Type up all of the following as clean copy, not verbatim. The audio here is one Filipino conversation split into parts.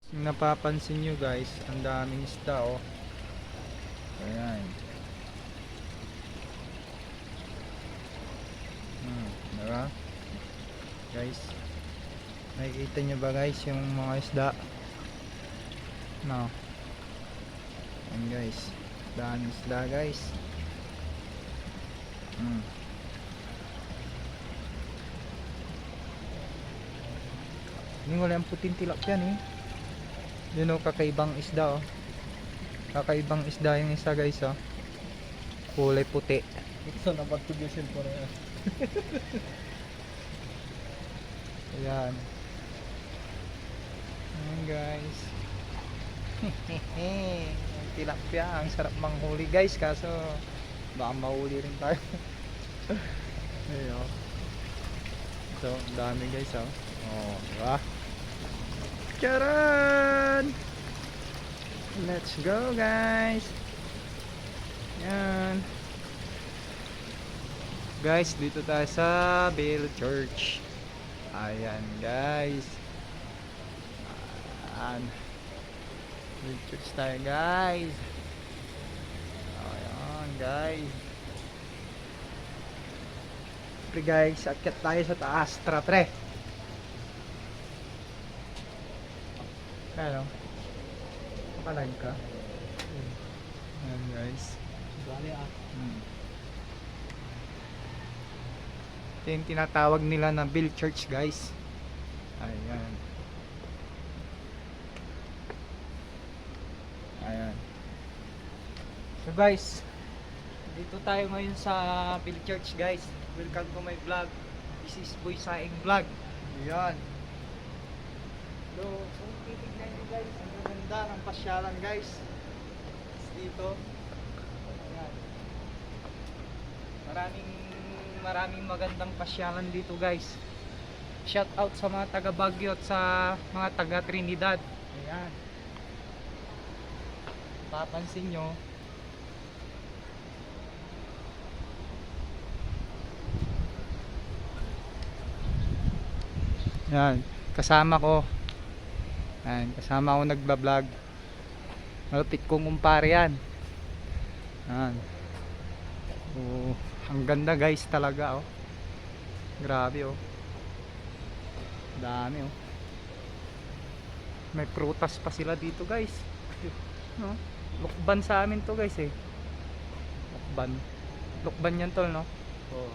Kung napapansin nyo guys, ang daming isda oh. Ayan. Diba? Guys, nakikita nyo ba guys yung mga isda? No. Ayan guys, daming isda guys. Ini wala ang puting tilapia eh. Yun oh, kakaibang isda oh. Kakaibang isda yung isa guys oh. Kulay puti. Ito na patugyasin po rin. Ayan. Ayan guys. Ang tilapia, ang sarap manghuli guys, kaso baka mahuli rin tayo. Ayan. So, ang dami guys oh. Oh, diba? Charan! Let's go guys. Yan. Guys, dito tayo sa Bill Church. Ayan guys. Ayan. Bill Church tayo guys. Ayan guys. Pre guys, akyat tayo sa taas. Tara pre. Ano? Palag ka? Ayan guys. Bali Ito yung tinatawag nila na Bill Church guys. Ayan. Ayan. So guys, dito tayo ngayon sa Bill Church guys. Welcome to my vlog. This is Boy Saing Vlog. Ayan. So, kung titignan nyo guys, ang ganda ng pasyalan guys. Dito. Ayan. Maraming magandang pasyalan dito guys. Shout out sa mga taga Baguio at sa mga taga Trinidad. Ayan. Papansin nyo, yan, kasama ko. Yan, kasama ko nagba-vlog. Malapit kong kumpare yan. Yan. Oh, ang ganda guys talaga oh. Grabe oh. Dami oh. May prutas pa sila dito guys. No? Lukban sa amin to guys eh. Lukban. Lukban yan tol no? Oo.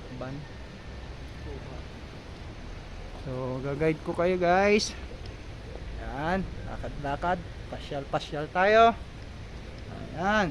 Lukban. So, gag-guide ko kayo guys. Yan, lakad-lakad, pasyal-pasyal tayo. Ayan.